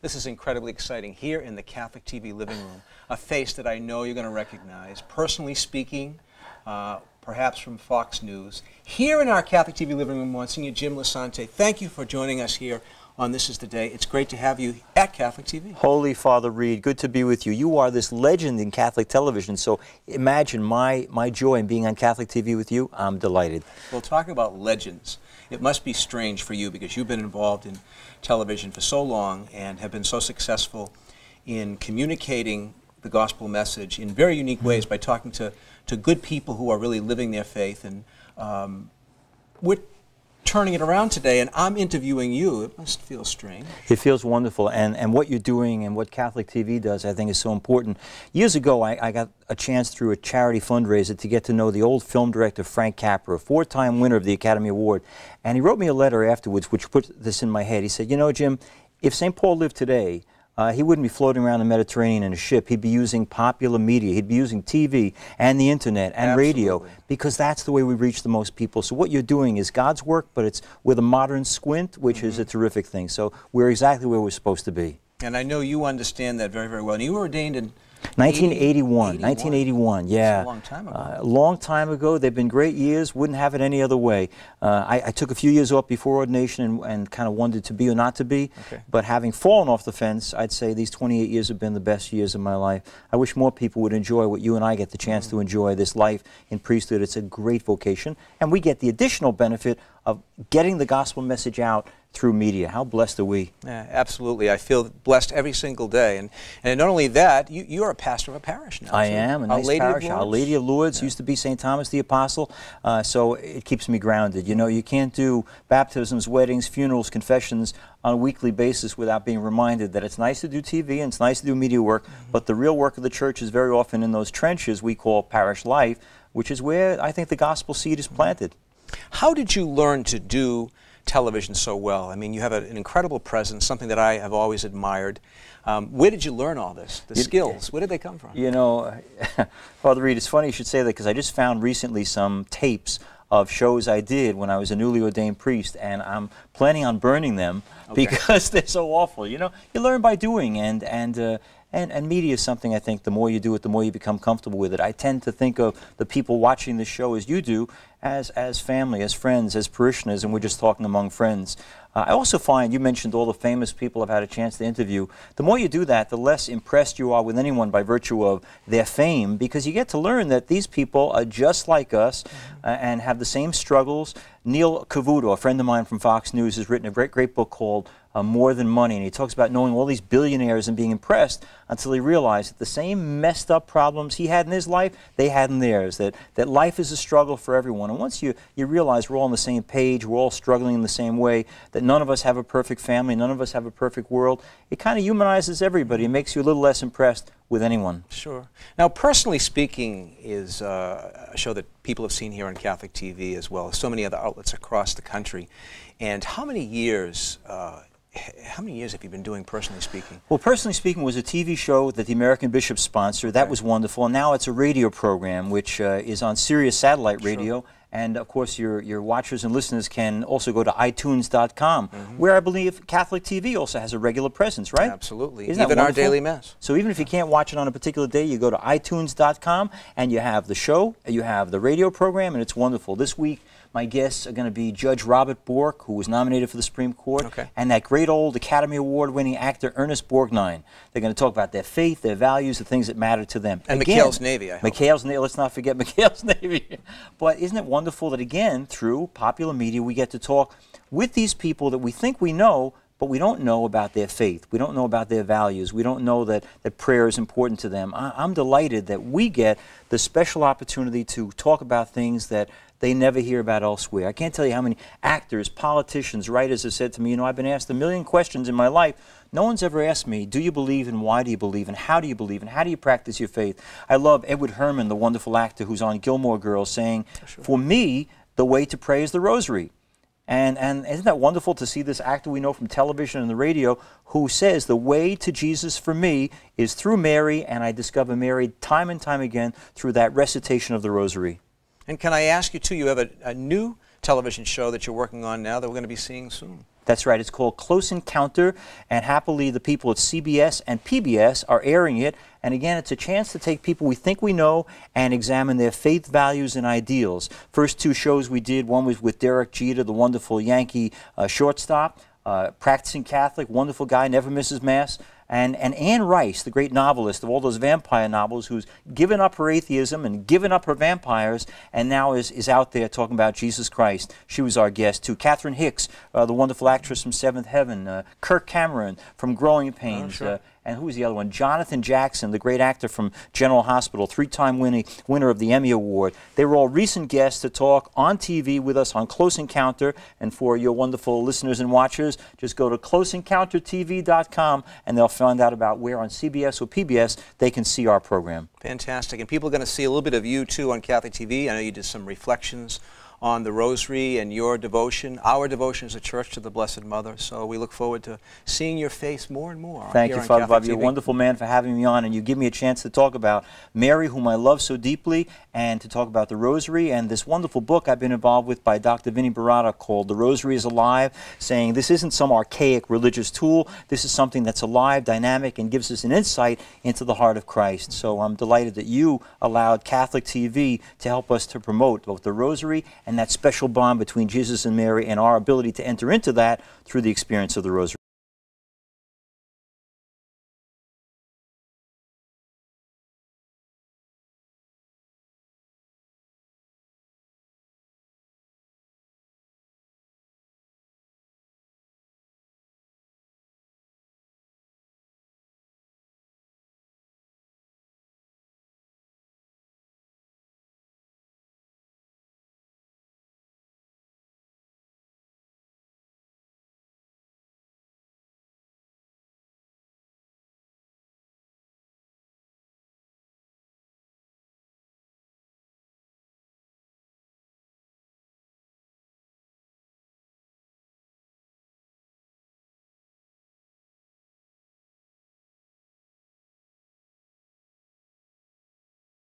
This is incredibly exciting. Here in the Catholic TV living room, a face that I know you're going to recognize, personally speaking, perhaps from Fox News. Here in our Catholic TV living room, Monsignor Jim Lasante, thank you for joining us here on This Is the Day. It's great to have you at Catholic TV. Holy Father Reed, good to be with you. You are this legend in Catholic television, so imagine my joy in being on Catholic TV with you. I'm delighted. Well, talking about legends, it must be strange for you because you've been involved in television for so long and have been so successful in communicating the gospel message in very unique ways by talking to good people who are really living their faith. And we're turning it around today, and I'm interviewing you. It must feel strange. It feels wonderful, and what you're doing and what Catholic TV does, I think, is so important. Years ago, I got a chance through a charity fundraiser to get to know the old film director Frank Capra, a four-time winner of the Academy Award, and he wrote me a letter afterwards which put this in my head. He said, you know, Jim, if St. Paul lived today, he wouldn't be floating around the Mediterranean in a ship. He'd be using popular media. He'd be using TV and the internet and radio, because that's the way we reach the most people. So what you're doing is God's work, but it's with a modern squint, which is a terrific thing. So we're exactly where we're supposed to be. And I know you understand that very, very well. And you were ordained in 1981. 1981, yeah. That's a long time ago. A long time ago. They've been great years. Wouldn't have it any other way. I took a few years off before ordination and kind of wondered to be or not to be. Okay. But having fallen off the fence, I'd say these 28 years have been the best years of my life. I wish more people would enjoy what you and I get the chance to enjoy, this life in priesthood. It's a great vocation. And we get the additional benefit of getting the gospel message out through media. How blessed are we? Yeah, absolutely. I feel blessed every single day. And not only that, you're a pastor of a parish now. I am, a nice parish. Our Lady of Lourdes used to be St. Thomas the Apostle, so it keeps me grounded. You know, you can't do baptisms, weddings, funerals, confessions on a weekly basis without being reminded that it's nice to do TV and it's nice to do media work, but the real work of the church is very often in those trenches we call parish life, which is where I think the gospel seed is planted. How did you learn to do television so well? I mean, you have an incredible presence, something that I have always admired. Where did you learn all this, the skills? Where did they come from? You know, Father Reed, it's funny you should say that, because I just found recently some tapes of shows I did when I was a newly ordained priest, and I'm planning on burning them because they're so awful. You know, you learn by doing, and media is something, I think, the more you do it, the more you become comfortable with it. I tend to think of the people watching this show as you do, as family, as friends, as parishioners, and we're just talking among friends. I also find, you mentioned all the famous people I've had a chance to interview, the more you do that, the less impressed you are with anyone by virtue of their fame, because you get to learn that these people are just like us and have the same struggles. Neil Cavuto, a friend of mine from Fox News, has written a great book called More Than Money, and he talks about knowing all these billionaires and being impressed until he realized that the same messed up problems he had in his life, they had in theirs, that life is a struggle for everyone. And once you realize we're all on the same page, we're all struggling in the same way, that none of us have a perfect family, none of us have a perfect world, it kind of humanizes everybody. It makes you a little less impressed with anyone. Sure. Now, Personally Speaking is a show that people have seen here on Catholic TV as well as so many other outlets across the country. And how many years have you been doing Personally Speaking? Well, Personally Speaking was a TV show that the American Bishops sponsored. That was wonderful. And now it's a radio program which is on Sirius Satellite Radio. Sure. And, of course, your watchers and listeners can also go to iTunes.com, where I believe Catholic TV also has a regular presence, right? Absolutely. Isn't even that our daily Mass. So even if you can't watch it on a particular day, you go to iTunes.com, and you have the show, you have the radio program, and it's wonderful. This week, my guests are going to be Judge Robert Bork, who was nominated for the Supreme Court, and that great old Academy Award-winning actor Ernest Borgnine. They're going to talk about their faith, their values, the things that matter to them. And McHale's Navy, I hope. McHale's Navy, let's not forget McHale's Navy. But isn't it wonderful that, again, through popular media, we get to talk with these people that we think we know, but we don't know about their faith. We don't know about their values. We don't know that prayer is important to them. I'm delighted that we get the special opportunity to talk about things that they never hear about elsewhere. I can't tell you how many actors, politicians, writers have said to me, you know, I've been asked a million questions in my life. No one's ever asked me, do you believe, and why do you believe, and how do you believe, and how do you practice your faith? I love Edward Herrmann, the wonderful actor who's on Gilmore Girls, saying, for me, the way to pray is the Rosary. And isn't that wonderful to see this actor we know from television and the radio who says the way to Jesus for me is through Mary, and I discover Mary time and time again through that recitation of the Rosary. And can I ask you, too, you have a new television show that you're working on now that we're going to be seeing soon. That's right. It's called Close Encounter, and happily the people at CBS and PBS are airing it. And again, it's a chance to take people we think we know and examine their faith, values, and ideals. First two shows we did, one was with Derek Jeter, the wonderful Yankee shortstop, practicing Catholic, wonderful guy, never misses Mass. And Anne Rice, the great novelist of all those vampire novels, who's given up her atheism and given up her vampires, and now is out there talking about Jesus Christ. She was our guest, too. Catherine Hicks, the wonderful actress from Seventh Heaven. Kirk Cameron from Growing Pains. Oh, sure. And who was the other one? Jonathan Jackson, the great actor from General Hospital, three-time winner of the Emmy Award. They were all recent guests to talk on TV with us on Close Encounter. And for your wonderful listeners and watchers, just go to closeencountertv.com and they'll find out about where on CBS or PBS they can see our program. Fantastic. And people are going to see a little bit of you, too, on Catholic TV. I know you did some reflections on the Rosary and your devotion, our devotion as a church to the Blessed Mother. So we look forward to seeing your face more and more. Thank you, Father Bob. You're a wonderful man for having me on, and you give me a chance to talk about Mary, whom I love so deeply, and to talk about the Rosary and this wonderful book I've been involved with by Dr. Vinnie Barata called The Rosary Is Alive, saying this isn't some archaic religious tool. This is something that's alive, dynamic, and gives us an insight into the heart of Christ. So I'm delighted that you allowed Catholic TV to help us to promote both the Rosary and that special bond between Jesus and Mary and our ability to enter into that through the experience of the Rosary.